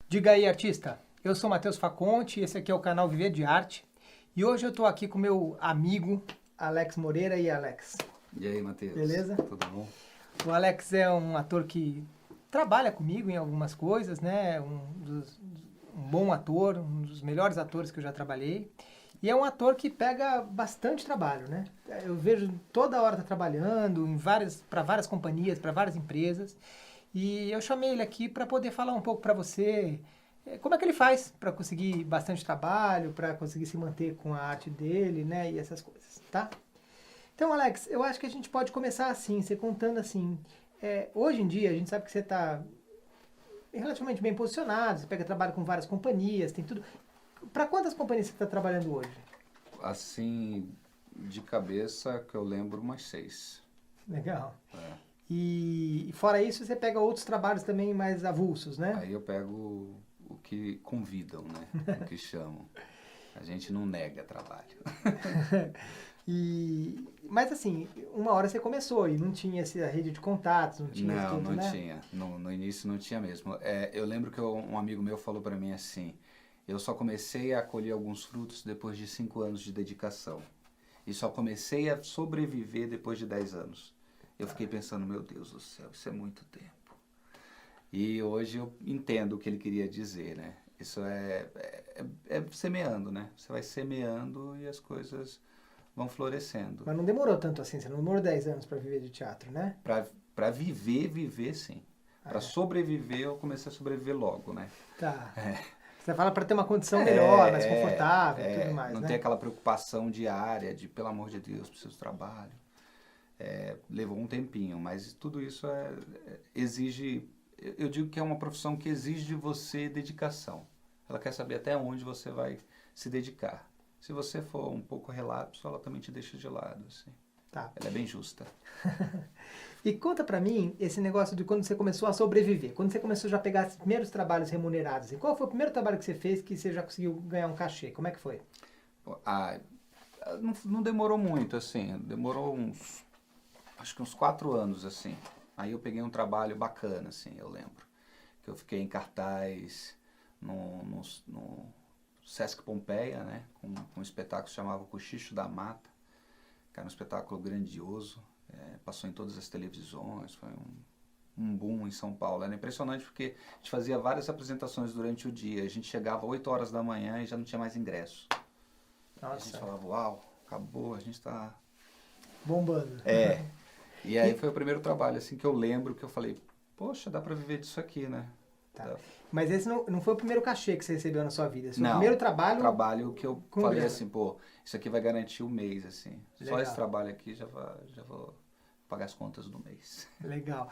Diga aí, artista. Eu sou Matheus Faconte, esse aqui é o canal Viver de Arte. E hoje eu estou aqui com meu amigo Alex Moreira. E Alex, E aí, Matheus? beleza? Tudo bom? O Alex é um ator que trabalha comigo em algumas coisas, né? Um bom ator, um dos melhores atores que eu já trabalhei. E é um ator que pega bastante trabalho, né? Eu vejo toda hora tá trabalhando para várias companhias, para várias empresas. E eu chamei ele aqui para poder falar um pouco para você como é que ele faz para conseguir bastante trabalho, para conseguir se manter com a arte dele, né? E essas coisas, tá? Então, Alex, eu acho que a gente pode começar assim, você contando assim. Hoje em dia, a gente sabe que você está relativamente bem posicionado, você pega trabalho com várias companhias, tem tudo. Para quantas companhias você está trabalhando hoje? Assim, de cabeça que eu lembro umas 6. Legal. É. E fora isso, você pega outros trabalhos também mais avulsos, né? Aí eu pego o que convidam, né? O que chamam. A gente não nega trabalho. Mas assim, uma hora você começou e não tinha essa rede de contatos, não tinha isso Não, tudo, não né? tinha. No início não tinha mesmo. Eu lembro que um amigo meu falou pra mim assim, eu só comecei a colher alguns frutos depois de 5 anos de dedicação. E só comecei a sobreviver depois de 10 anos. Eu fiquei pensando, meu Deus do céu, isso é muito tempo. E hoje eu entendo o que ele queria dizer, né? Isso é semeando, né? Você vai semeando e as coisas vão florescendo. Mas não demorou tanto assim, você não demorou 10 anos para viver de teatro, né? Pra viver sim. Pra É. sobreviver, eu comecei a sobreviver logo, né? Tá. Você fala para ter uma condição melhor, mais confortável e tudo mais, Não né? tem aquela preocupação diária de, pelo amor de Deus, preciso de trabalho. Levou um tempinho, mas tudo isso exige. Eu digo que é uma profissão que exige de você dedicação. Ela quer saber até onde você vai se dedicar. Se você for um pouco relapso, ela também te deixa de lado, assim. Tá. Ela é bem justa. E conta pra mim esse negócio de quando você começou a sobreviver, quando você começou já a pegar os primeiros trabalhos remunerados. Assim, qual foi o primeiro trabalho que você fez que você já conseguiu ganhar um cachê? Como é que foi? Ah, não demorou muito, assim. Acho que uns 4 anos, assim. Aí eu peguei um trabalho bacana, assim, eu lembro. Que eu fiquei em cartaz no Sesc Pompeia, né? Com um espetáculo que se chamava Cochicho da Mata. Que era um espetáculo grandioso. Passou em todas as televisões, foi um boom em São Paulo. Era impressionante porque a gente fazia várias apresentações durante o dia. A gente chegava às 8 horas da manhã e já não tinha mais ingresso. A gente Nossa, falava, uau, acabou, a gente tá... bombando. E aí foi o primeiro trabalho, assim, que eu lembro que eu falei, poxa, dá pra viver disso aqui, né? Tá. Dá. Mas esse não foi o primeiro cachê que você recebeu na sua vida. Esse foi o Não, primeiro trabalho trabalho que eu com falei grana. assim, pô, isso aqui vai garantir o mês, assim. Só Legal. esse trabalho aqui já vou pagar as contas do mês. Legal.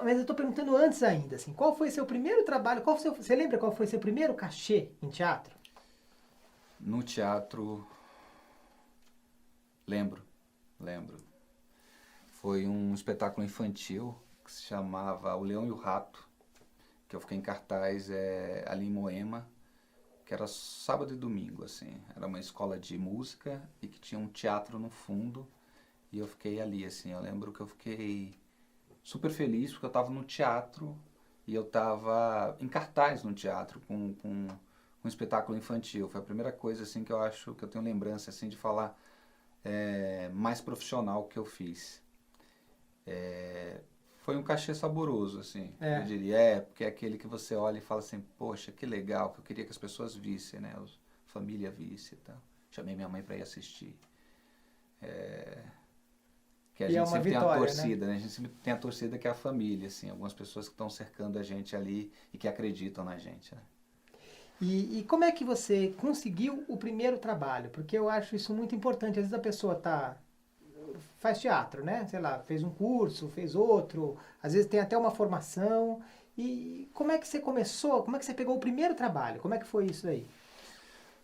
Mas eu tô perguntando antes ainda, assim, qual foi seu primeiro trabalho? Você lembra qual foi seu primeiro cachê em teatro? No teatro, lembro. Foi um espetáculo infantil que se chamava O Leão e o Rato, que eu fiquei em cartaz ali em Moema, que era sábado e domingo, assim. Era uma escola de música e que tinha um teatro no fundo e eu fiquei ali, assim. Eu lembro que eu fiquei super feliz porque eu estava no teatro e eu estava em cartaz no teatro com um espetáculo infantil. Foi a primeira coisa, assim, que eu acho que eu tenho lembrança, assim, de falar mais profissional que eu fiz. Foi um cachê saboroso, assim, eu diria. Porque é aquele que você olha e fala assim, poxa, que legal, que eu queria que as pessoas vissem, né? A família visse e tal. Chamei minha mãe para ir assistir. Que a E é gente uma sempre tem a vitória, torcida, né? A gente sempre tem a torcida que é a família, assim. Algumas pessoas que estão cercando a gente ali e que acreditam na gente, né? E como é que você conseguiu o primeiro trabalho? Porque eu acho isso muito importante. Às vezes a pessoa faz teatro, né? Sei lá, fez um curso, fez outro, às vezes tem até uma formação. E como é que você começou? Como é que você pegou o primeiro trabalho? Como é que foi isso aí?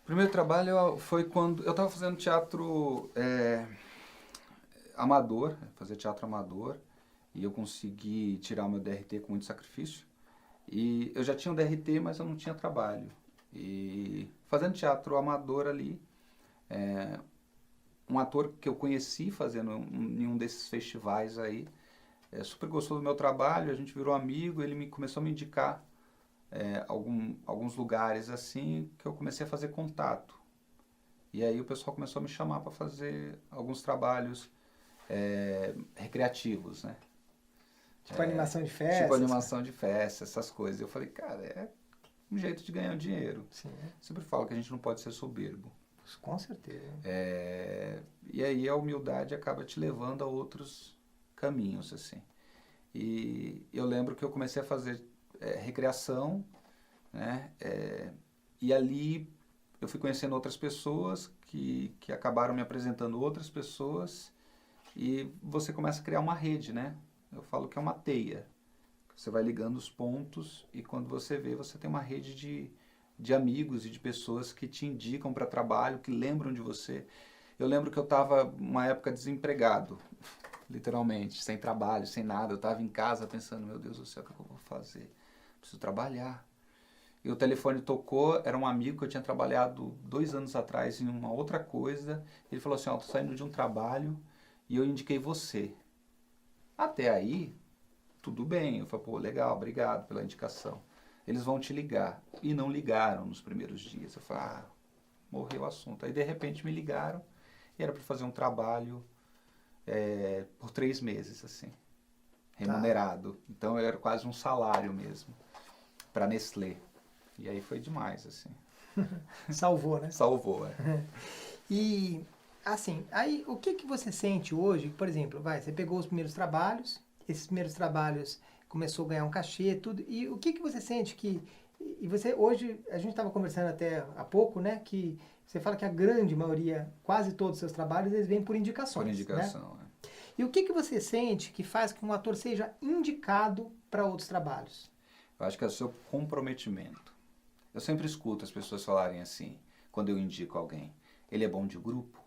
O primeiro trabalho foi quando eu estava fazendo teatro amador, fazer teatro amador, e eu consegui tirar o meu DRT com muito sacrifício. E eu já tinha um DRT, mas eu não tinha trabalho. E fazendo teatro amador ali, um ator que eu conheci fazendo em um desses festivais aí, super gostou do meu trabalho, a gente virou amigo, ele começou a me indicar alguns lugares assim que eu comecei a fazer contato. E aí o pessoal começou a me chamar para fazer alguns trabalhos recreativos, né? Tipo animação de festa. Tipo animação de festa, essas coisas. Eu falei, cara, é um jeito de ganhar dinheiro. Sim. Sempre falo que a gente não pode ser soberbo. Com certeza. E aí a humildade acaba te levando a outros caminhos, assim. E eu lembro que eu comecei a fazer recreação, né? E ali eu fui conhecendo outras pessoas que acabaram me apresentando outras pessoas e você começa a criar uma rede, né? Eu falo que é uma teia. Você vai ligando os pontos e quando você vê, você tem uma rede de amigos e de pessoas que te indicam para trabalho, que lembram de você. Eu lembro que eu estava uma época desempregado, literalmente, sem trabalho, sem nada. Eu estava em casa pensando, meu Deus do céu, o que eu vou fazer? Preciso trabalhar. E o telefone tocou, era um amigo que eu tinha trabalhado 2 anos atrás em uma outra coisa. Ele falou assim, ó, tô saindo de um trabalho e eu indiquei você. Até aí, tudo bem. Eu falei, pô, legal, obrigado pela indicação. Eles vão te ligar. E não ligaram nos primeiros dias. Eu falei, morreu o assunto. Aí, de repente, me ligaram e era para fazer um trabalho por 3 meses, assim, remunerado. Então, era quase um salário mesmo, para Nestlé. E aí foi demais, assim. Salvou, né? Salvou, E, assim, aí o que você sente hoje? Por exemplo, você pegou os primeiros trabalhos, esses primeiros trabalhos começou a ganhar um cachê, tudo, e o que você sente que... E você, hoje, a gente estava conversando até há pouco, né, que você fala que a grande maioria, quase todos os seus trabalhos, eles vêm por indicações, por indicação, né? E o que você sente que faz com que um ator seja indicado para outros trabalhos? Eu acho que é o seu comprometimento. Eu sempre escuto as pessoas falarem assim, quando eu indico alguém, ele é bom de grupo,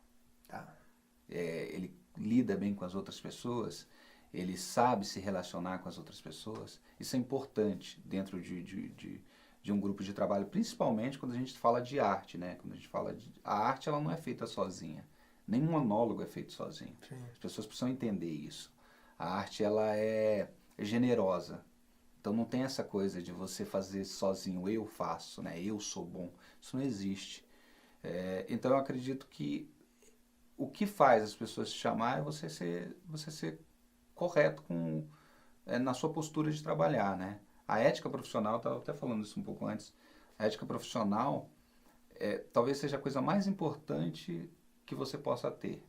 ele lida bem com as outras pessoas, ele sabe se relacionar com as outras pessoas. Isso é importante dentro de um grupo de trabalho, principalmente quando a gente fala de arte, né? Quando a gente fala a arte, ela não é feita sozinha. Nem um monólogo é feito sozinho. Sim. As pessoas precisam entender isso. A arte, ela é generosa. Então não tem essa coisa de você fazer sozinho, eu faço, né? Eu sou bom. Isso não existe. Então eu acredito que o que faz as pessoas te chamar é você ser correto na sua postura de trabalhar, né? A ética profissional, eu estava até falando isso um pouco antes, a ética profissional talvez seja a coisa mais importante que você possa ter.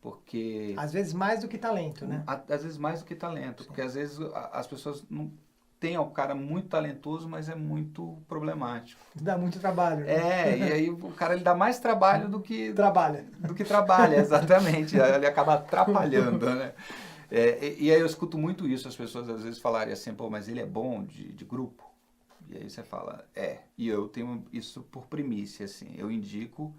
Porque... Às vezes mais do que talento, né? Às vezes mais do que talento. Sim. Porque às vezes as pessoas não têm o cara muito talentoso, mas é muito problemático. Dá muito trabalho. Né? E aí o cara ele dá mais trabalho do que... Trabalha. Do que trabalha, exatamente. Ele acaba atrapalhando, né? E aí eu escuto muito isso, as pessoas às vezes falarem assim, pô, mas ele é bom de grupo? E aí você fala, e eu tenho isso por primícia, assim, eu indico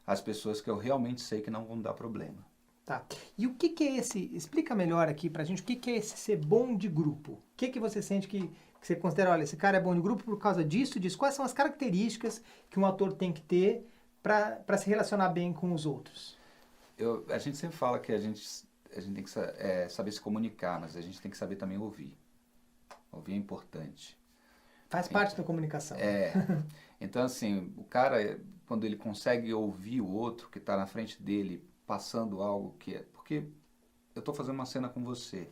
as pessoas que eu realmente sei que não vão dar problema. Tá. E o que é esse, explica melhor aqui pra gente, o que é esse ser bom de grupo? O que você sente que você considera, olha, esse cara é bom de grupo por causa disso, disso? Quais são as características que um ator tem que ter para se relacionar bem com os outros? A gente sempre fala que a gente tem que saber se comunicar, mas a gente tem que saber também ouvir. Ouvir é importante. Faz parte da comunicação. Então, assim, o cara, quando ele consegue ouvir o outro que está na frente dele, passando algo que porque eu estou fazendo uma cena com você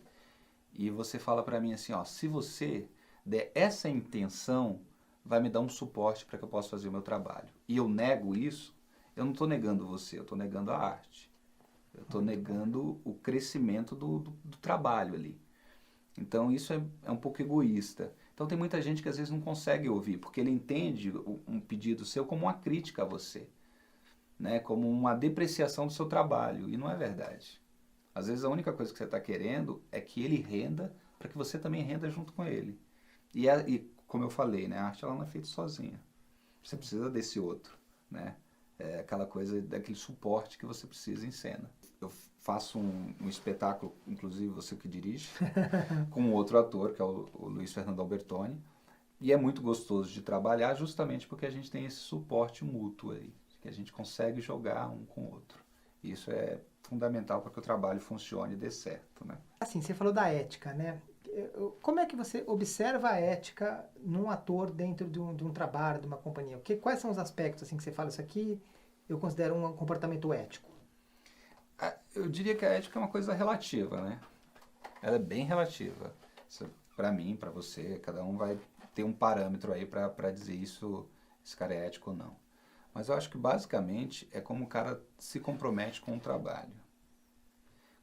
e você fala para mim assim, ó, se você der essa intenção, vai me dar um suporte para que eu possa fazer o meu trabalho. E eu nego isso, eu não estou negando você, eu estou negando a arte. Eu estou negando o crescimento do trabalho ali. Então isso é um pouco egoísta. Então tem muita gente que às vezes não consegue ouvir, porque ele entende um pedido seu como uma crítica a você. Né, como uma depreciação do seu trabalho, e não é verdade. Às vezes a única coisa que você está querendo é que ele renda, para que você também renda junto com ele. E como eu falei, né, a arte ela não é feita sozinha. Você precisa desse outro, né? É aquela coisa, daquele suporte que você precisa em cena. Eu faço um espetáculo, inclusive você que dirige, com outro ator, que é o Luiz Fernando Albertoni, e é muito gostoso de trabalhar justamente porque a gente tem esse suporte mútuo aí, que a gente consegue jogar um com o outro. Isso é fundamental para que o trabalho funcione e dê certo, né? Assim, você falou da ética, né? como é que você observa a ética num ator dentro de um trabalho, de uma companhia? Quais são os aspectos assim que você fala, isso aqui eu considero um comportamento ético? Eu diria que a ética é uma coisa relativa, né? Ela é bem relativa. Para mim, para você, cada um vai ter um parâmetro aí para dizer isso, esse cara é ético ou não. Mas eu acho que basicamente é como o cara se compromete com o trabalho.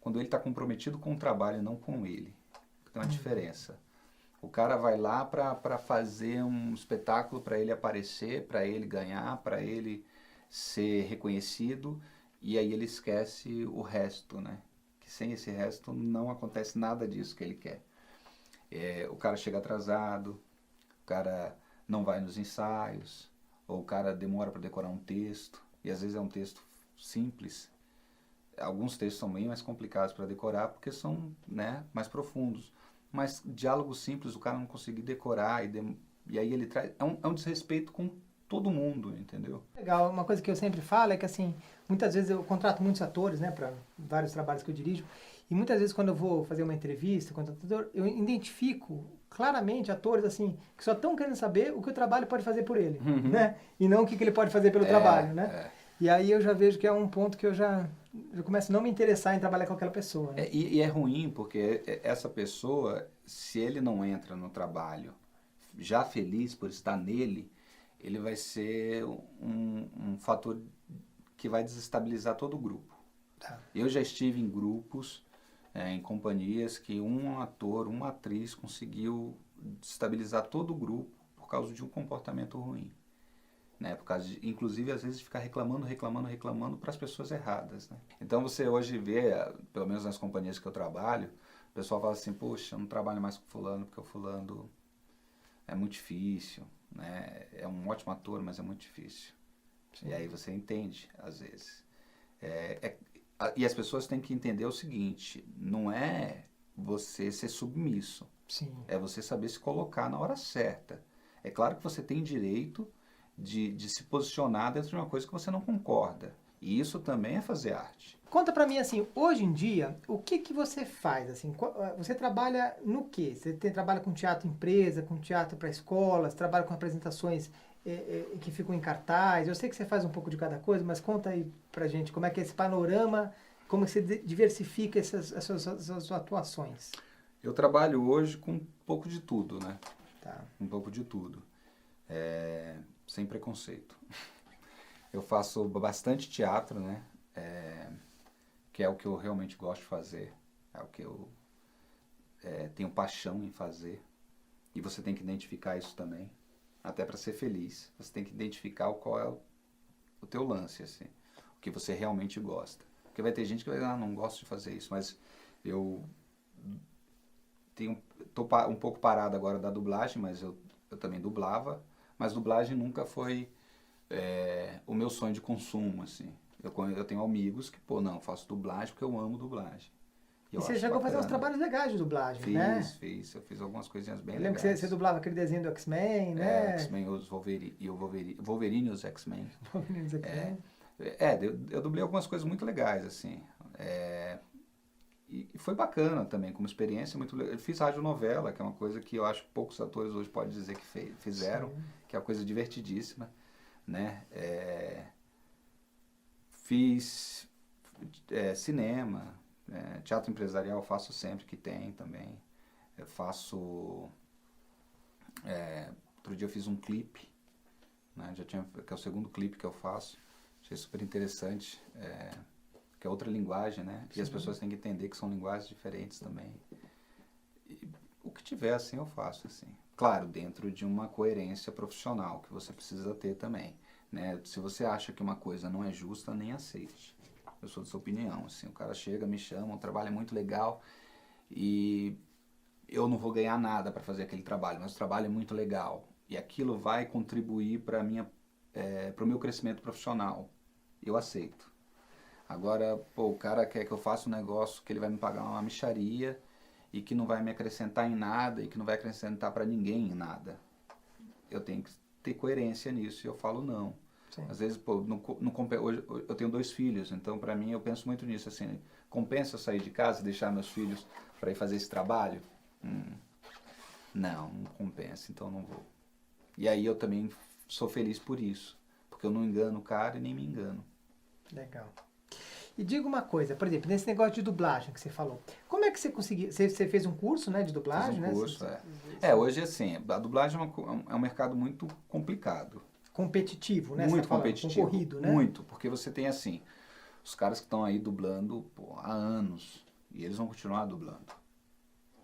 Quando ele está comprometido com o trabalho e não com ele. Tem uma diferença. O cara vai lá para fazer um espetáculo, para ele aparecer, para ele ganhar, para ele ser reconhecido, e aí ele esquece o resto, né? Que sem esse resto não acontece nada disso que ele quer. O cara chega atrasado, o cara não vai nos ensaios, ou o cara demora para decorar um texto, e às vezes é um texto simples. Alguns textos são bem mais complicados para decorar porque são, né, mais profundos. Mas diálogos simples o cara não conseguir decorar e aí ele traz... É um desrespeito com todo mundo, entendeu? Legal, uma coisa que eu sempre falo é que assim, muitas vezes eu contrato muitos atores, né, para vários trabalhos que eu dirijo, e muitas vezes quando eu vou fazer uma entrevista com o ator, eu identifico claramente atores assim, que só estão querendo saber o que o trabalho pode fazer por ele, né? E não o que ele pode fazer pelo trabalho, né? E aí eu já vejo que é um ponto que eu já começo a não me interessar em trabalhar com aquela pessoa. Né? E é ruim porque essa pessoa, se ele não entra no trabalho já feliz por estar nele, ele vai ser um fator que vai desestabilizar todo o grupo. Tá. Eu já estive em grupos, em companhias que um ator, uma atriz conseguiu desestabilizar todo o grupo por causa de um comportamento ruim. Né, por causa de, inclusive, às vezes, ficar reclamando para as pessoas erradas. Né? Então, você hoje vê, pelo menos nas companhias que eu trabalho, o pessoal fala assim, poxa, eu não trabalho mais com fulano, porque o fulano é muito difícil, né? É um ótimo ator, mas é muito difícil. Sim. E aí você entende, às vezes. E as pessoas têm que entender o seguinte, não é você ser submisso, Sim. É você saber se colocar na hora certa. É claro que você tem direito de se posicionar dentro de uma coisa que você não concorda. E isso também é fazer arte. Conta pra mim, assim, hoje em dia, o que você faz? Assim, você trabalha no quê? Você trabalha com teatro empresa, com teatro para escolas, trabalha com apresentações que ficam em cartaz. Eu sei que você faz um pouco de cada coisa, mas conta aí pra gente como é que é esse panorama, como você diversifica essas atuações. Eu trabalho hoje com um pouco de tudo, né? Tá. Um pouco de tudo. Sem preconceito. Eu faço bastante teatro, né? Que é o que eu realmente gosto de fazer. É o que eu tenho paixão em fazer. E você tem que identificar isso também. Até para ser feliz. Você tem que identificar qual é o teu lance, assim. O que você realmente gosta. Porque vai ter gente que vai dizer, não gosto de fazer isso. Mas eu tô um pouco parado agora da dublagem, mas eu também dublava. Mas dublagem nunca foi o meu sonho de consumo, assim. Eu tenho amigos que, eu faço dublagem porque eu amo dublagem. E você chegou a fazer uns trabalhos legais de dublagem, né? Fiz. Eu fiz algumas coisinhas bem legais. Eu lembro que você dublava aquele desenho do X-Men, né? X-Men e o Wolverine e os X-Men. Wolverine e os X-Men. Eu dublei algumas coisas muito legais, assim. E foi bacana também, como experiência muito legal. Eu fiz radionovela, que é uma coisa que eu acho que poucos atores hoje podem dizer que fizeram, Sim. que é uma coisa divertidíssima, né? Fiz cinema, teatro empresarial faço sempre que tem também. Eu faço... outro dia eu fiz um clipe, né? Que é o segundo clipe que eu faço. Achei super interessante. Que é outra linguagem, né? Sim. E as pessoas têm que entender que são linguagens diferentes também. E o que tiver, assim, eu faço, assim. Claro, dentro de uma coerência profissional, que você precisa ter também, né? Se você acha que uma coisa não é justa, nem aceite. Eu sou dessa opinião, assim. O cara chega, me chama, o trabalho é muito legal e eu não vou ganhar nada para fazer aquele trabalho, mas o trabalho é muito legal. E aquilo vai contribuir para o meu crescimento profissional. Eu aceito. Agora, o cara quer que eu faça um negócio que ele vai me pagar uma mixaria e que não vai me acrescentar em nada e que não vai acrescentar para ninguém em nada. Eu tenho que ter coerência nisso e eu falo não. Sim. Às vezes, hoje eu tenho 2 filhos, então para mim eu penso muito nisso, assim, compensa eu sair de casa e deixar meus filhos para ir fazer esse trabalho? Não compensa, então não vou. E aí eu também sou feliz por isso, porque eu não engano o cara e nem me engano. Legal. E diga uma coisa, por exemplo, nesse negócio de dublagem que você falou, como é que você conseguiu? Você fez um curso, né, de dublagem, Fiz um né? curso, hoje assim, a dublagem é um mercado muito complicado. Competitivo, né? Você Muito tá falando, competitivo. concorrido, né? Muito, porque você tem assim, os caras que estão aí dublando há anos, e eles vão continuar dublando.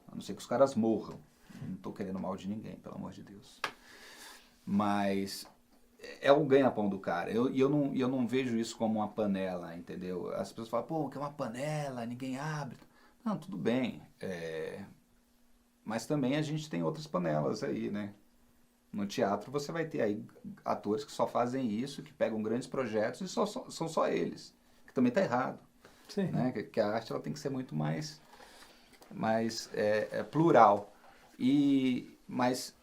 A não ser que os caras morram. Não estou querendo mal de ninguém, pelo amor de Deus. Mas é o ganha-pão do cara. Eu não vejo isso como uma panela, entendeu? As pessoas falam, pô, que é uma panela, ninguém abre. Não, tudo bem. Mas também a gente tem outras panelas aí, né? No teatro você vai ter aí atores que só fazem isso, que pegam grandes projetos e são só eles. Que também está errado. Sim. Né? Que a arte ela tem que ser muito mais plural. Mas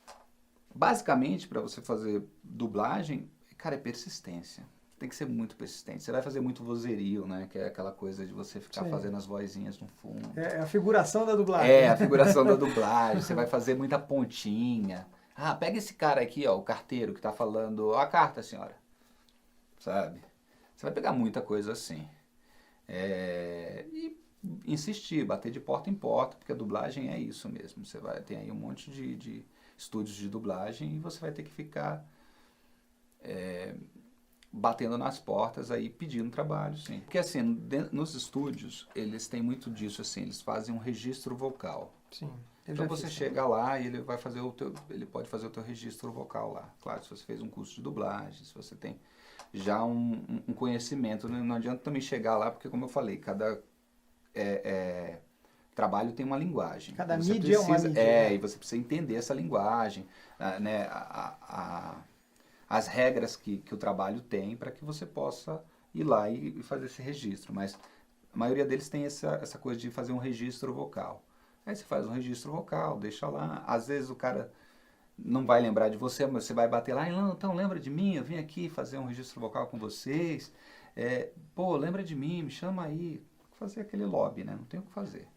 basicamente para você fazer dublagem, cara, é persistência. Tem que ser muito persistente. Você vai fazer muito vozerio, né? Que é aquela coisa de você ficar fazendo as vozinhas no fundo. É a figuração da dublagem. É, a figuração da dublagem. Você vai fazer muita pontinha. Ah, pega esse cara aqui, ó, o carteiro que tá falando, ó, a carta, senhora. Sabe? Você vai pegar muita coisa assim. E insistir, bater de porta em porta, porque a dublagem é isso mesmo. Você vai ter aí um monte de estúdios de dublagem e você vai ter que ficar batendo nas portas aí, pedindo trabalho, sim. Porque assim, nos estúdios, eles têm muito disso, assim, eles fazem um registro vocal. Sim. Então você chega lá e ele pode fazer o teu registro vocal lá. Claro, se você fez um curso de dublagem, se você tem já um conhecimento, né? Não adianta também chegar lá, porque como eu falei, cada trabalho tem uma linguagem. Cada mídia é uma mídia. Né? E você precisa entender essa linguagem, né? As regras que o trabalho tem para que você possa ir lá e fazer esse registro. Mas a maioria deles tem essa coisa de fazer um registro vocal. Aí você faz um registro vocal, deixa lá. Às vezes o cara não vai lembrar de você, mas você vai bater lá, então lembra de mim, eu vim aqui fazer um registro vocal com vocês. Pô, lembra de mim, me chama aí. Fazer aquele lobby, né? Não tem o que fazer.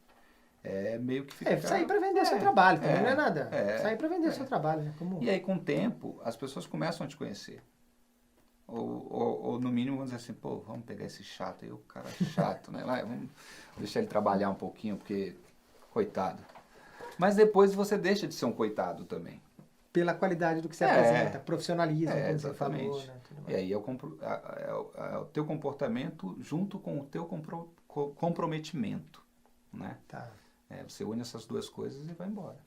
É meio que ficar... sair para vender seu trabalho, também não é nada. Sair para vender seu trabalho, né? E aí, com o tempo, as pessoas começam a te conhecer. Ou no mínimo, vamos dizer assim, pô, vamos pegar esse chato aí, o cara é chato, né? Vamos deixar ele trabalhar um pouquinho, porque, coitado. Mas depois você deixa de ser um coitado também. Pela qualidade do que você apresenta, profissionalismo, como exatamente. Você falou, né? E aí é o teu comportamento junto com o teu comprometimento, né? Tá. Você une essas duas coisas e vai embora.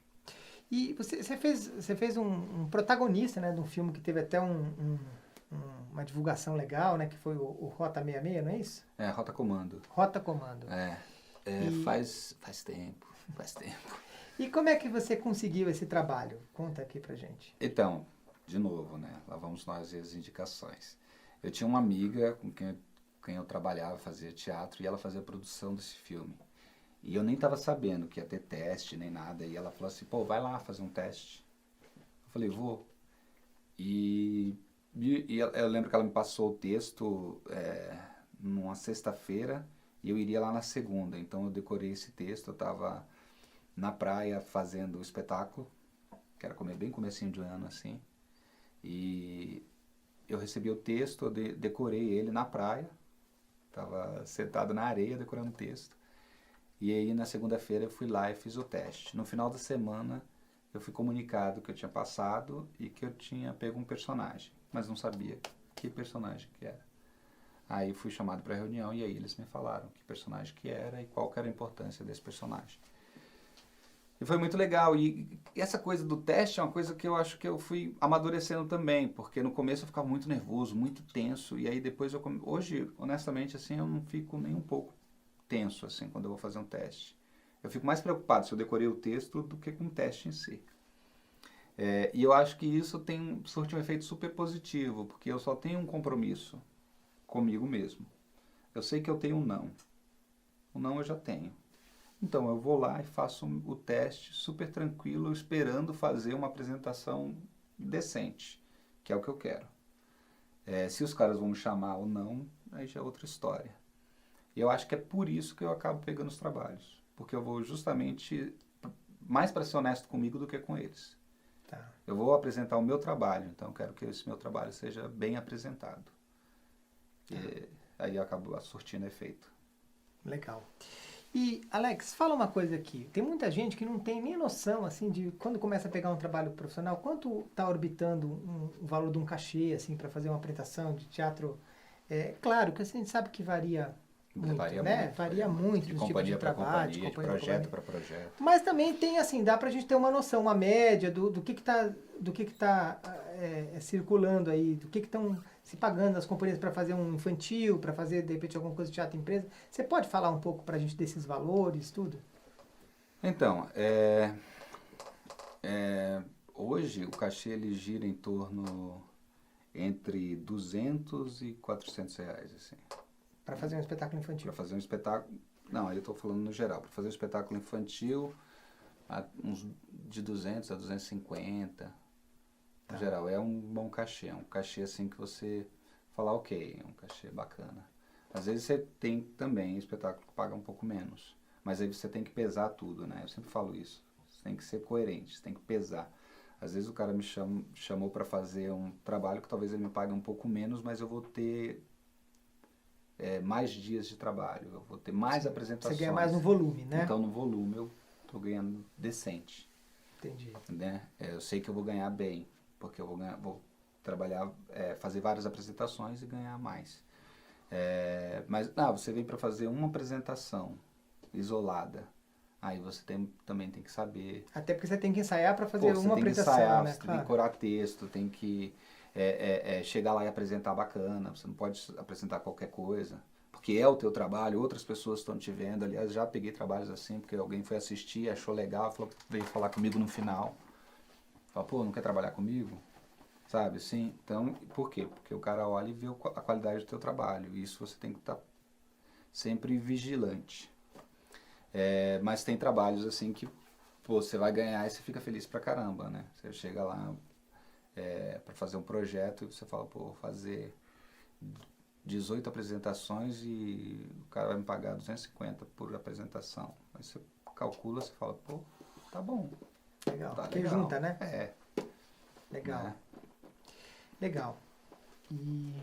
E você fez um protagonista, né, de um filme que teve até uma divulgação legal, né, que foi o Rota 66, não é isso? Rota Comando. Rota Comando. Faz tempo. E como é que você conseguiu esse trabalho? Conta aqui pra gente. Então, de novo, né, lá vamos nós ver as indicações. Eu tinha uma amiga com quem eu trabalhava, fazia teatro, e ela fazia a produção desse filme. E eu nem estava sabendo que ia ter teste, nem nada. E ela falou assim, pô, vai lá fazer um teste. Eu falei, vou. E eu lembro que ela me passou o texto numa sexta-feira e eu iria lá na segunda. Então eu decorei esse texto, eu estava na praia fazendo o espetáculo, que era bem comecinho de ano, assim. E eu recebi o texto, eu decorei ele na praia. Estava sentado na areia decorando o texto. E aí, na segunda-feira, eu fui lá e fiz o teste. No final da semana, eu fui comunicado que eu tinha passado e que eu tinha pego um personagem, mas não sabia que personagem que era. Aí fui chamado para a reunião e aí eles me falaram que personagem que era e qual que era a importância desse personagem. E foi muito legal. E essa coisa do teste é uma coisa que eu acho que eu fui amadurecendo também, porque no começo eu ficava muito nervoso, muito tenso, e aí depois hoje, honestamente, assim, eu não fico nem um pouco tenso, assim, quando eu vou fazer um teste. Eu fico mais preocupado se eu decorei o texto do que com o teste em si. E eu acho que isso surte um efeito super positivo, porque eu só tenho um compromisso comigo mesmo. Eu sei que eu tenho um não. O não eu já tenho. Então eu vou lá e faço o teste super tranquilo, esperando fazer uma apresentação decente, que é o que eu quero. Se os caras vão me chamar ou não, aí já é outra história. E eu acho que é por isso que eu acabo pegando os trabalhos. Porque eu vou justamente mais para ser honesto comigo do que com eles. Tá. Eu vou apresentar o meu trabalho, então eu quero que esse meu trabalho seja bem apresentado. E aí eu acabo surtindo efeito. Legal. E, Alex, fala uma coisa aqui. Tem muita gente que não tem nem noção, assim, de quando começa a pegar um trabalho profissional, quanto está orbitando o valor de um cachê, assim, para fazer uma apresentação de teatro. Claro que a gente sabe que varia muito, Varia né? muito. Varia muito De dos tipos de companhia para trabalho, companhia, de projeto para projeto. Mas também tem, assim, dá pra gente ter uma noção, uma média do que tá circulando aí, do que estão se pagando as companhias para fazer um infantil, para fazer, de repente, alguma coisa de teatro empresa. Você pode falar um pouco pra gente desses valores, tudo? Então, hoje o cachê ele gira em torno entre 200 e 400 reais, assim. Para fazer um espetáculo infantil. Para fazer um espetáculo... Não, aí eu estou falando no geral. Para fazer um espetáculo infantil, uns de 200 a 250. No geral, é um bom cachê. É um cachê assim que você fala, ok, é um cachê bacana. Às vezes você tem também espetáculo que paga um pouco menos. Mas aí você tem que pesar tudo, né? Eu sempre falo isso. Você tem que ser coerente, você tem que pesar. Às vezes o cara me chamou para fazer um trabalho que talvez ele me pague um pouco menos, mas eu vou ter mais dias de trabalho, eu vou ter mais apresentações. Você ganha mais no volume, né? Então no volume eu estou ganhando decente. Entendi. Né? Eu sei que eu vou ganhar bem, porque eu vou trabalhar, fazer várias apresentações e ganhar mais. Mas você vem para fazer uma apresentação isolada, aí você também tem que saber. Até porque você tem que ensaiar para fazer uma apresentação, ensaiar, né? você tem que decorar texto, tem que chegar lá e apresentar bacana, você não pode apresentar qualquer coisa, porque é o teu trabalho, outras pessoas estão te vendo. Aliás, já peguei trabalhos assim, porque alguém foi assistir, achou legal, veio falar comigo no final, falou, pô, não quer trabalhar comigo? Sabe, assim, então, por quê? Porque o cara olha e vê a qualidade do teu trabalho, e isso você tem que estar sempre vigilante. Mas tem trabalhos assim que você vai ganhar e você fica feliz pra caramba, né? Você chega lá para fazer um projeto e você fala, pô, vou fazer 18 apresentações e o cara vai me pagar 250 por apresentação. Aí você calcula, você fala, pô, tá bom. Legal, tá porque legal. junta, né? Legal. Né? Legal. E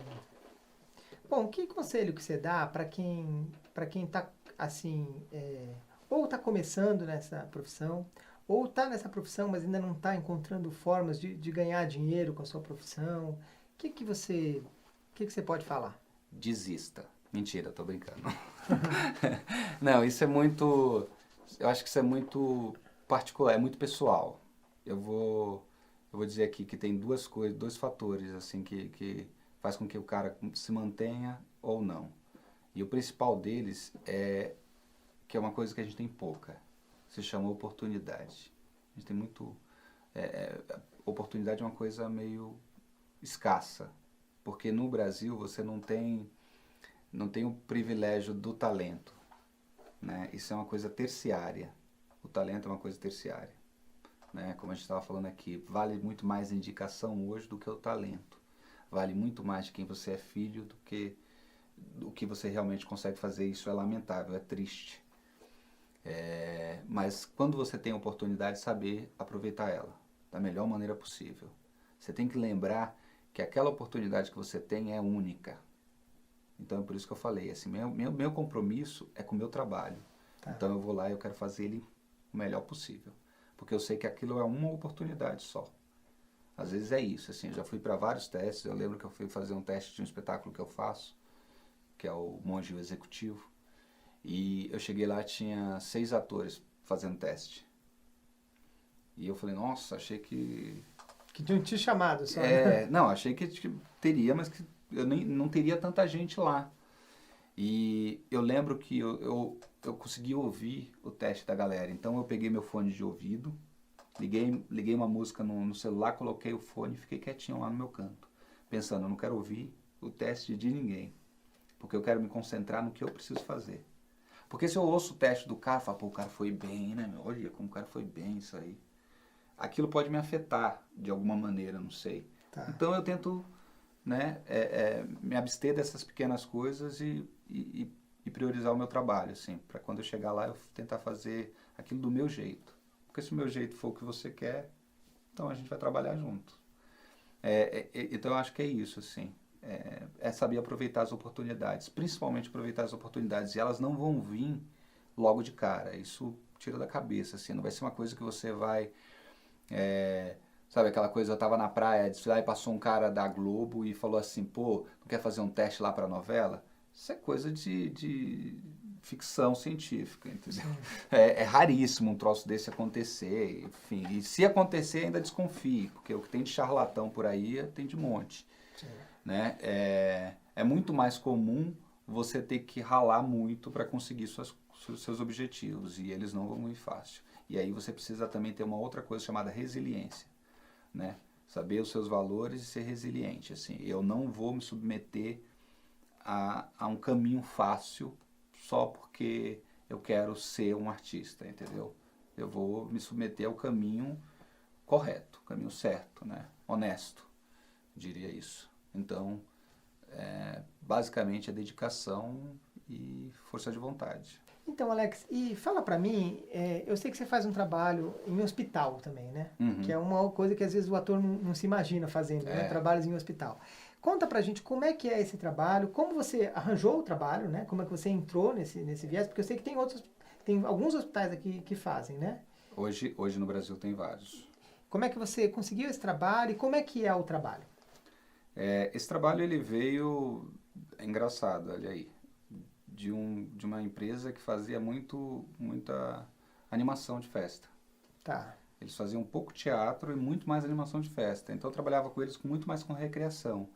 bom, que conselho que você dá para quem tá assim, ou tá começando nessa profissão, ou tá nessa profissão, mas ainda não tá encontrando formas de ganhar dinheiro com a sua profissão? O que você pode falar? Desista. Mentira, tô brincando. Não, isso é muito... Eu acho que isso é muito particular, é muito pessoal. Eu vou dizer aqui que tem dois fatores assim que faz com que o cara se mantenha ou não. E o principal deles que é uma coisa que a gente tem pouca. Se chama oportunidade. A gente tem muito... oportunidade é uma coisa meio escassa. Porque no Brasil você não tem o privilégio do talento. Né? Isso é uma coisa terciária. O talento é uma coisa terciária. Né? Como a gente estava falando aqui, vale muito mais a indicação hoje do que o talento. Vale muito mais de quem você é filho do que você realmente consegue fazer. Isso é lamentável, é triste. Mas quando você tem a oportunidade, saber aproveitar ela da melhor maneira possível. Você tem que lembrar que aquela oportunidade que você tem é única. Então é por isso que eu falei, assim, meu compromisso é com o meu trabalho. Tá. Então eu vou lá e eu quero fazer ele o melhor possível. Porque eu sei que aquilo é uma oportunidade só. Às vezes é isso, assim, eu já fui para vários testes. Eu lembro que eu fui fazer um teste de um espetáculo que eu faço, que é o Monge o Executivo. E eu cheguei lá, tinha 6 atores fazendo teste. E eu falei, nossa, achei que... Que tinham te chamado só, né? Não, achei que teria, mas que eu não teria tanta gente lá. E eu lembro que eu consegui ouvir o teste da galera. Então eu peguei meu fone de ouvido, liguei uma música no celular, coloquei o fone e fiquei quietinho lá no meu canto. Pensando, eu não quero ouvir o teste de ninguém. Porque eu quero me concentrar no que eu preciso fazer. Porque se eu ouço o teste do cara, eu falo, pô, o cara foi bem, né, meu? Olha como o cara foi bem, isso aí. Aquilo pode me afetar de alguma maneira, não sei. Tá. Então eu tento, né, me abster dessas pequenas coisas e priorizar o meu trabalho, assim, para quando eu chegar lá eu tentar fazer aquilo do meu jeito. porque se o meu jeito for o que você quer, então a gente vai trabalhar junto. Então eu acho que é isso, assim. É saber aproveitar as oportunidades, principalmente aproveitar as oportunidades. E elas não vão vir logo de cara. Isso tira da cabeça, assim. Não vai ser uma coisa que você vai... sabe aquela coisa, eu tava na praia, desfilar e passou um cara da Globo e falou assim, pô, não quer fazer um teste lá pra novela? Isso é coisa de ficção científica, entendeu? É raríssimo um troço desse acontecer, enfim. E se acontecer, ainda desconfie, porque o que tem de charlatão por aí tem de monte. Sim. Né? É muito mais comum você ter que ralar muito para conseguir seus objetivos, e eles não vão vir fácil. E aí você precisa também ter uma outra coisa chamada resiliência, né? Saber os seus valores e ser resiliente. Assim, eu não vou me submeter a um caminho fácil só porque eu quero ser um artista, entendeu? Eu vou me submeter ao caminho correto, caminho certo, né? Honesto, diria isso. Então, basicamente é dedicação e força de vontade. Então, Alex, e fala pra mim, eu sei que você faz um trabalho em hospital também, né? Uhum. Que é uma coisa que às vezes o ator não se imagina fazendo, né? Trabalhos em hospital. Conta pra gente como é que é esse trabalho, como você arranjou o trabalho, né? Como é que você entrou nesse viés, porque eu sei que tem alguns hospitais aqui que fazem, né? Hoje no Brasil tem vários. Como é que você conseguiu esse trabalho e como é que é o trabalho? Esse trabalho ele veio, é engraçado, olha aí, de uma empresa que fazia muita animação de festa. Tá. Eles faziam pouco teatro e muito mais animação de festa. Então eu trabalhava com eles muito mais com recreação.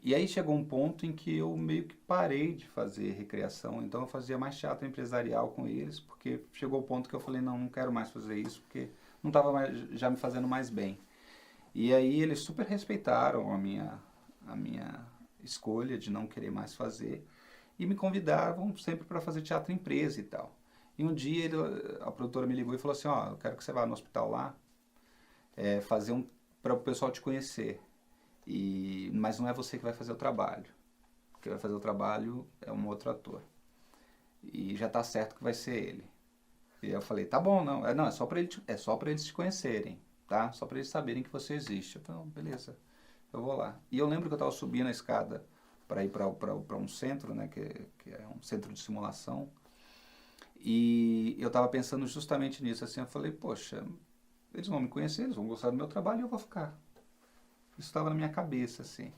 E aí chegou um ponto em que eu meio que parei de fazer recreação. Então eu fazia mais teatro empresarial com eles, porque chegou o ponto que eu falei, não quero mais fazer isso, porque não estava já me fazendo mais bem. E aí eles super respeitaram a minha escolha de não querer mais fazer e me convidavam sempre para fazer teatro empresa e tal. E um dia a produtora me ligou e falou assim, ó, eu quero que você vá no hospital lá fazer para o pessoal te conhecer. Mas não é você que vai fazer o trabalho. Quem vai fazer o trabalho é um outro ator. E já está certo que vai ser ele. E eu falei, tá bom, não, é só para eles te conhecerem, tá? Só para eles saberem que você existe. Eu falei, beleza, eu vou lá. E eu lembro que eu estava subindo a escada para ir para um centro, né, que é um centro de simulação. E eu estava pensando justamente nisso, assim, eu falei, poxa, eles vão me conhecer, eles vão gostar do meu trabalho e eu vou ficar. Isso estava na minha cabeça, assim.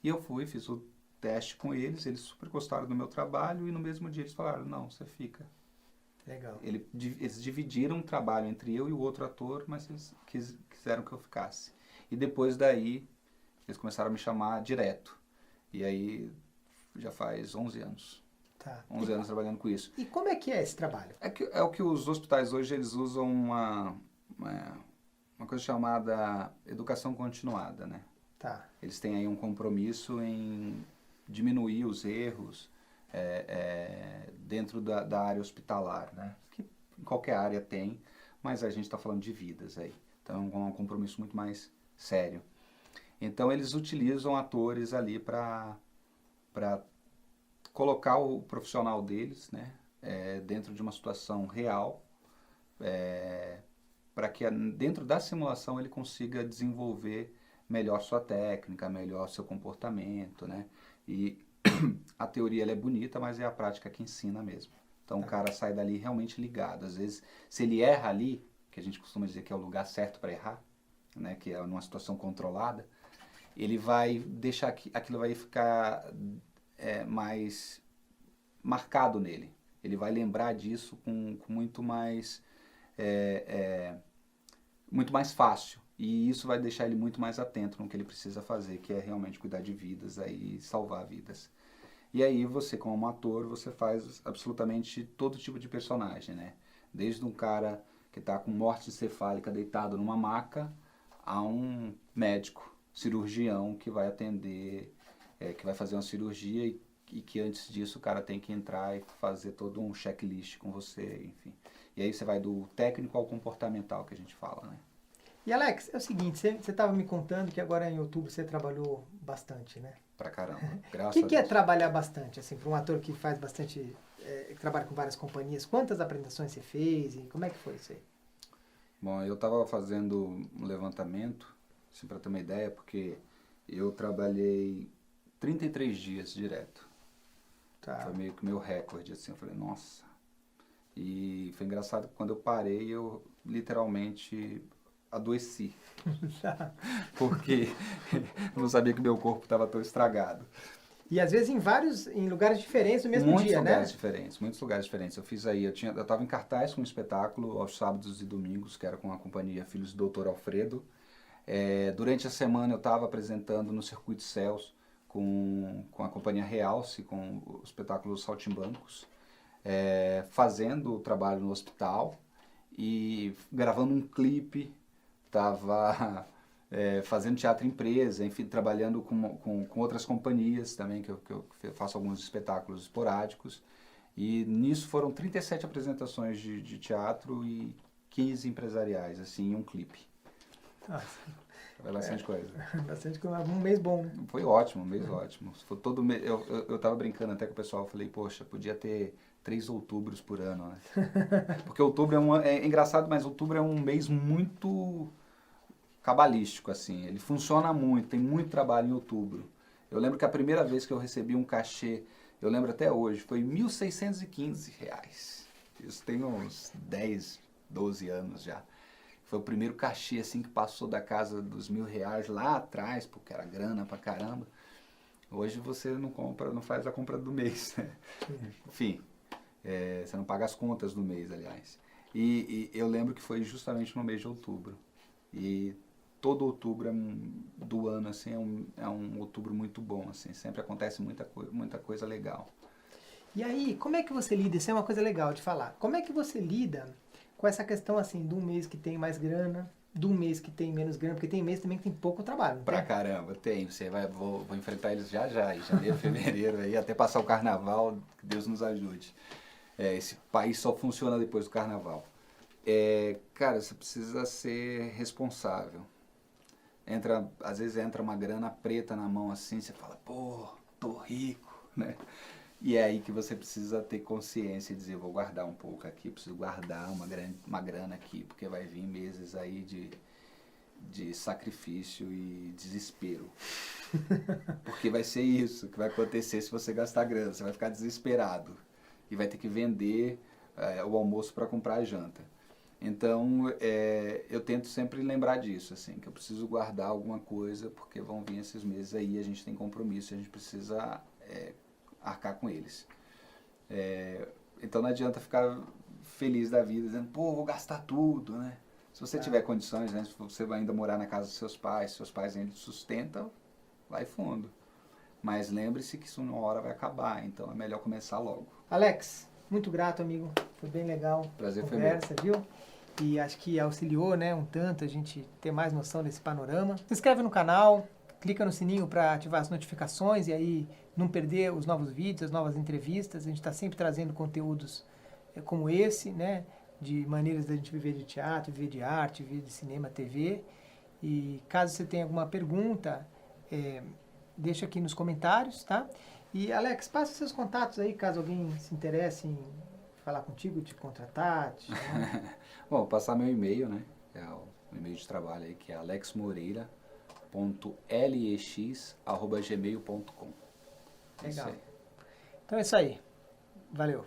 E eu fui, fiz o teste com eles super gostaram do meu trabalho e no mesmo dia eles falaram, não, você fica. Legal. Eles dividiram o trabalho entre eu e o outro ator, mas eles quiseram que eu ficasse. E depois daí, eles começaram a me chamar direto. E aí, já faz 11 anos. Tá. 11 anos trabalhando com isso. E como é que é esse trabalho? É o que os hospitais hoje, eles usam uma coisa chamada educação continuada, né? Tá. Eles têm aí um compromisso em diminuir os erros dentro da área hospitalar, né? Que em qualquer área tem, mas a gente está falando de vidas aí. Então é um compromisso muito mais sério. Então eles utilizam atores ali para colocar o profissional deles, né? Dentro de uma situação real, para que dentro da simulação ele consiga desenvolver melhor sua técnica, melhor seu comportamento, né? E a teoria ela é bonita, mas é a prática que ensina mesmo. Então o cara sai dali realmente ligado. Às vezes, se ele erra ali, que a gente costuma dizer que é o lugar certo para errar, né? Que é numa situação controlada, ele vai deixar que aquilo vai ficar mais marcado nele. Ele vai lembrar disso com muito mais fácil. E isso vai deixar ele muito mais atento no que ele precisa fazer, que é realmente cuidar de vidas e salvar vidas. E aí você, como ator, você faz absolutamente todo tipo de personagem, né? Desde um cara que está com morte encefálica deitado numa maca, a um médico, cirurgião que vai atender, que vai fazer uma cirurgia e que antes disso o cara tem que entrar e fazer todo um checklist com você, enfim. E aí você vai do técnico ao comportamental que a gente fala, né? E Alex, é o seguinte, você estava me contando que agora em outubro você trabalhou bastante, né? Pra caramba, graças O a que é Deus. trabalhar bastante, assim, para um ator que faz bastante, que trabalha com várias companhias? Quantas apresentações você fez e como é que foi isso aí? Bom, eu estava fazendo um levantamento, assim, para ter uma ideia, porque eu trabalhei 33 dias direto. Tá. Foi meio que meu recorde, assim, eu falei, nossa. E foi engraçado que quando eu parei, eu literalmente adoeci. Porque eu não sabia que meu corpo estava tão estragado. E às vezes em lugares diferentes no mesmo dia, né? Muitos lugares diferentes. Eu fiz aí, eu estava em cartaz com um espetáculo aos sábados e domingos, que era com a companhia Filhos do Dr. Alfredo. Durante a semana eu estava apresentando no Circuito Céus com a companhia Realce, com o espetáculo Saltimbancos, fazendo o trabalho no hospital e gravando um clipe, estava fazendo teatro empresa, enfim, trabalhando com outras companhias também, que eu faço alguns espetáculos esporádicos. E nisso foram 37 apresentações de teatro e 15 empresariais, assim, em um clipe. Nossa. Foi bastante coisa. Bastante coisa. Um mês bom, né? Foi ótimo, um mês ótimo. Foi todo mês, eu tava brincando até com o pessoal, eu falei, poxa, podia ter 3 outubros por ano, né? Porque outubro é engraçado, mas outubro é um mês muito cabalístico, assim. Ele funciona muito, tem muito trabalho em outubro. Eu lembro que a primeira vez que eu recebi um cachê, eu lembro até hoje, foi R$ 1.615. Isso tem uns 10, 12 anos já. Foi o primeiro cachê, assim, que passou da casa dos R$ 1.000 lá atrás, porque era grana pra caramba. Hoje você não faz a compra do mês, né? Enfim, você não paga as contas do mês, aliás. E eu lembro que foi justamente no mês de outubro. E todo outubro do ano, assim, é um outubro muito bom, assim. Sempre acontece muita coisa legal. E aí, como é que você lida? Isso é uma coisa legal de falar. Como é que você lida com essa questão, assim, de um mês que tem mais grana, de um mês que tem menos grana? Porque tem mês também que tem pouco trabalho, não Pra tem? caramba, tem. Vou enfrentar eles já, em janeiro, fevereiro, aí, até passar o carnaval, que Deus nos ajude. Esse país só funciona depois do carnaval. Cara, você precisa ser responsável. Às vezes entra uma grana preta na mão assim, você fala, pô, tô rico, né? E é aí que você precisa ter consciência e dizer, vou guardar um pouco aqui, preciso guardar uma grana aqui, porque vai vir meses aí de sacrifício e desespero. Porque vai ser isso que vai acontecer se você gastar grana, você vai ficar desesperado e vai ter que vender o almoço para comprar a janta. Então, eu tento sempre lembrar disso, assim, que eu preciso guardar alguma coisa, porque vão vir esses meses aí, a gente tem compromisso, a gente precisa arcar com eles. Então não adianta ficar feliz da vida, dizendo, pô, vou gastar tudo, né? Se você tiver condições, né, se você vai ainda morar na casa dos seus pais ainda te sustentam, vai fundo. Mas lembre-se que isso uma hora vai acabar, então é melhor começar logo. Alex, muito grato, amigo. Foi bem legal. Prazer a foi meu. conversa, viu? E acho que auxiliou, né, um tanto a gente ter mais noção desse panorama. Se inscreve no canal, clica no sininho para ativar as notificações e aí não perder os novos vídeos, as novas entrevistas. A gente está sempre trazendo conteúdos como esse, né, de maneiras da gente viver de teatro, viver de arte, viver de cinema, TV. E caso você tenha alguma pergunta, deixa aqui nos comentários, tá? E Alex, passa seus contatos aí, caso alguém se interesse em falar contigo, te contratar. Bom, vou passar meu e-mail, né? É o e-mail de trabalho aí, que é alexmoreira.lex@gmail.com. Legal. Então é isso aí. Valeu.